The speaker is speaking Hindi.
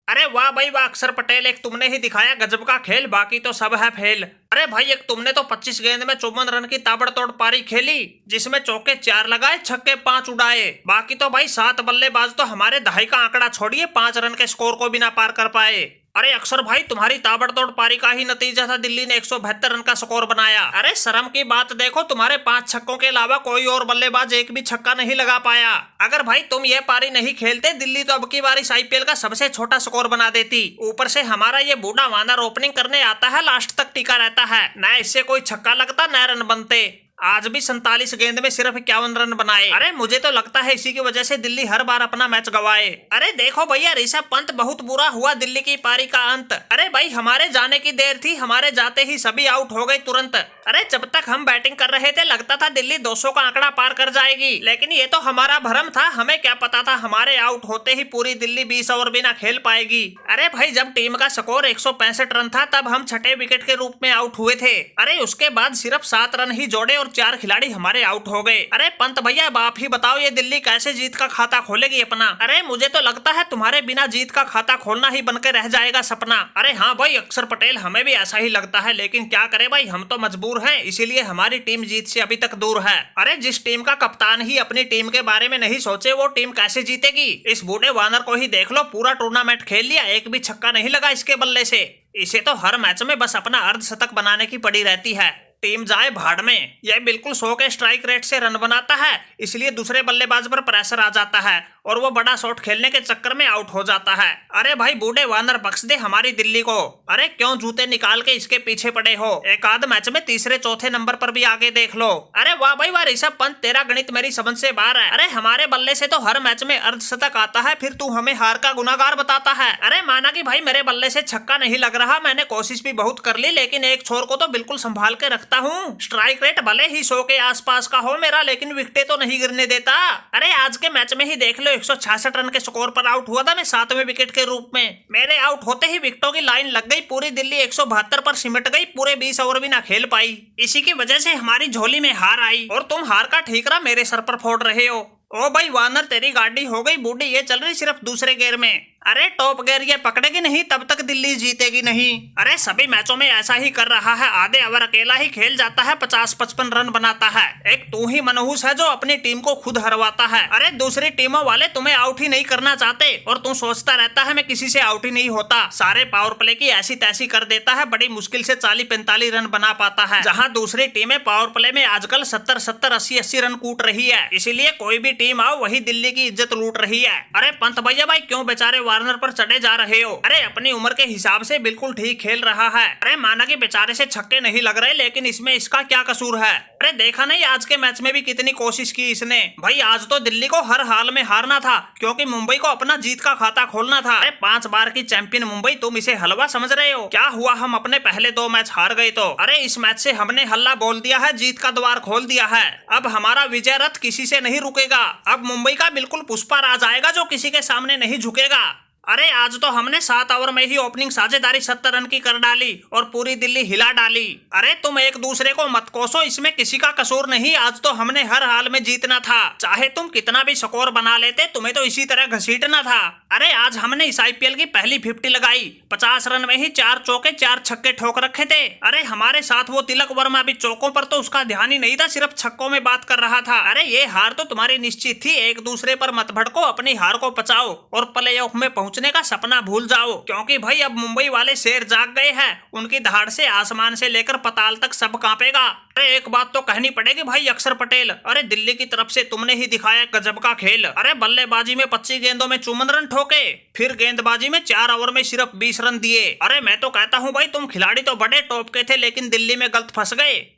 अरे वाह भाई वाह अक्षर पटेल, एक तुमने ही दिखाया गजब का खेल, बाकी तो सब है फेल। अरे भाई एक तुमने तो 25 गेंद में 54 रन की ताबड़तोड़ पारी खेली, जिसमें चौके 4 लगाए, छक्के 5 उड़ाए। बाकी तो भाई 7 बल्लेबाज तो हमारे दहाई का आंकड़ा छोड़िए 5 रन के स्कोर को भी ना पार कर पाए। अरे अक्षर भाई तुम्हारी ताबड़तोड़ पारी का ही नतीजा था दिल्ली ने 172 रन का स्कोर बनाया। अरे शर्म की बात देखो, तुम्हारे 5 छक्कों के अलावा कोई और बल्लेबाज एक भी छक्का नहीं लगा पाया। अगर भाई तुम ये पारी नहीं खेलते, दिल्ली तो अब की बार इस आईपीएल का सबसे छोटा स्कोर बना देती। ऊपर से हमारा ये बूढ़ा वानर ओपनिंग करने आता है, लास्ट तक टिका रहता है, न इससे कोई छक्का लगता न रन बनते। आज भी 47 गेंद में सिर्फ 51 रन बनाए। अरे मुझे तो लगता है इसी की वजह से दिल्ली हर बार अपना मैच गवाए। अरे देखो भैया ऋषभ पंत, बहुत बुरा हुआ दिल्ली की पारी का अंत। अरे भाई हमारे जाने की देर थी, हमारे जाते ही सभी आउट हो गए तुरंत। अरे जब तक हम बैटिंग कर रहे थे लगता था दिल्ली 200 का आंकड़ा पार कर जाएगी, लेकिन ये तो हमारा भ्रम था। हमें क्या पता था हमारे आउट होते ही पूरी दिल्ली 20 ओवर भी ना खेल पाएगी। अरे भाई जब टीम का स्कोर 165 रन था तब हम छठे विकेट के रूप में आउट हुए थे। अरे उसके बाद सिर्फ 7 रन ही जोड़े और 4 खिलाड़ी हमारे आउट हो गए। अरे पंत भैया अब आप ही बताओ ये दिल्ली कैसे जीत का खाता खोलेगी अपना। अरे मुझे तो लगता है तुम्हारे बिना जीत का खाता खोलना ही बनकर रह जाएगा सपना। अरे हाँ भाई अक्षर पटेल, हमें भी ऐसा ही लगता है, लेकिन क्या करे भाई, हम तो मजबूर हैं, इसीलिए हमारी टीम जीत से अभी तक दूर है। अरे जिस टीम का कप्तान ही अपनी टीम के बारे में नहीं सोचे, वो टीम कैसे जीतेगी। इस बूढ़े वानर को ही देख लो, पूरा टूर्नामेंट खेल लिया, एक भी छक्का नहीं लगा इसके बल्ले से। इसे तो हर मैच में बस अपना अर्धशतक बनाने की पड़ी रहती है। टीम जाए भाड़ में, यह बिल्कुल 100 के स्ट्राइक रेट से रन बनाता है, इसलिए दूसरे बल्लेबाज पर प्रेशर आ जाता है और वो बड़ा शॉट खेलने के चक्कर में आउट हो जाता है। अरे भाई बूढ़े वानर बख्श दे हमारी दिल्ली को। अरे क्यों जूते निकाल के इसके पीछे पड़े हो, एक आध मैच में तीसरे चौथे नंबर पर भी आगे देख लो। अरे वाह भाई वाह ऋषभ पंत, तेरा गणित मेरी समझ से बाहर है। अरे हमारे बल्ले से तो हर मैच में अर्धशतक आता है, फिर तू हमें हार का गुनाहगार बताता है। अरे माना कि भाई मेरे बल्ले से छक्का नहीं लग रहा, मैंने कोशिश भी बहुत कर ली, लेकिन एक छोर को तो बिल्कुल संभाल के रखता हूँ। स्ट्राइक रेट भले ही 100 के आसपास का हो मेरा, लेकिन विकेटें तो नहीं गिरने देता। अरे आज के मैच में ही देख लो, 166 रन के स्कोर पर आउट हुआ था मैं 7वें विकेट के रूप में। मेरे आउट होते ही विकेटों की लाइन लग गई, पूरी दिल्ली 172 पर सिमट गई, पूरे 20 ओवर भी ना खेल पाई। इसी की वजह से हमारी झोली में हार आई और तुम हार का ठीकरा मेरे सर पर फोड़ रहे हो। ओ भाई वानर, तेरी गाड़ी हो गई बूढ़ी, ये चल रही सिर्फ दूसरे गियर में। अरे टॉप गियर ये पकड़ेगी नहीं तब तक दिल्ली जीतेगी नहीं। अरे सभी मैचों में ऐसा ही कर रहा है, आधे ओवर अकेला ही खेल जाता है, 50-55 रन बनाता है। एक तू ही मनहूस है जो अपनी टीम को खुद हरवाता है। अरे दूसरी टीमों वाले तुम्हें आउट ही नहीं करना चाहते और तू सोचता रहता है मैं किसी से आउट ही नहीं होता। सारे पावर प्ले की ऐसी तैसी कर देता है, बड़ी मुश्किल से 40-45 रन बना पाता है, जहाँ दूसरी टीमें पावर प्ले में आजकल 70-70, 80-80 रन कूट रही है। इसीलिए कोई भी टीम आओ वही दिल्ली की इज्जत लूट रही है। अरे पंत भैया भाई क्यों बेचारे वार्नर पर चढ़े जा रहे हो। अरे अपनी उम्र के हिसाब से बिल्कुल ठीक खेल रहा है। अरे माना कि बेचारे से छक्के नहीं लग रहे, लेकिन इसमें इसका क्या कसूर है। अरे देखा नहीं आज के मैच में भी कितनी कोशिश की इसने। भाई आज तो दिल्ली को हर हाल में हारना था, क्योंकि मुंबई को अपना जीत का खाता खोलना था। अरे 5 बार की चैंपियन मुंबई, तुम इसे हलवा समझ रहे हो। क्या हुआ, हम अपने पहले 2 मैच हार गए तो। अरे इस मैच से हमने हल्ला बोल दिया है, जीत का द्वार खोल दिया है। अब हमारा विजय रथ किसी से नहीं रुकेगा। अब मुंबई का बिल्कुल पुष्पा राज आएगा जो किसी के सामने नहीं झुकेगा। अरे आज तो हमने 7 ओवर में ही ओपनिंग साझेदारी 70 रन की कर डाली और पूरी दिल्ली हिला डाली। अरे तुम एक दूसरे को मत कोसो, इसमें किसी का कसूर नहीं। आज तो हमने हर हाल में जीतना था, चाहे तुम कितना भी स्कोर बना लेते, तुम्हें तो इसी तरह घसीटना था। अरे आज हमने इस आईपीएल की पहली 50 लगाई, 50 रन में ही 4 चौके 4 छक्के ठोक रखे थे। अरे हमारे साथ वो तिलक वर्मा भी चौकों पर तो उसका ध्यान ही नहीं था, सिर्फ छक्कों में बात कर रहा था। अरे ये हार तो तुम्हारी निश्चित थी, एक दूसरे पर मत भड़को, अपनी हार को पचाओ और प्लेऑफ में पहुंचने का सपना भूल जाओ, क्योंकि भाई अब मुंबई वाले शेर जाग गए हैं। उनकी दहाड़ से आसमान से लेकर पताल तक सब कांपेगा। अरे एक बात तो कहनी पड़ेगी भाई अक्षर पटेल, अरे दिल्ली की तरफ से तुमने ही दिखाया गजब का खेल। अरे बल्लेबाजी में 25 गेंदों में 54 रन ठोके, फिर गेंदबाजी में 4 ओवर में सिर्फ 20 रन दिए। अरे मैं तो कहता हूँ भाई तुम खिलाड़ी तो बड़े टॉप के थे, लेकिन दिल्ली में गलत फंस गए।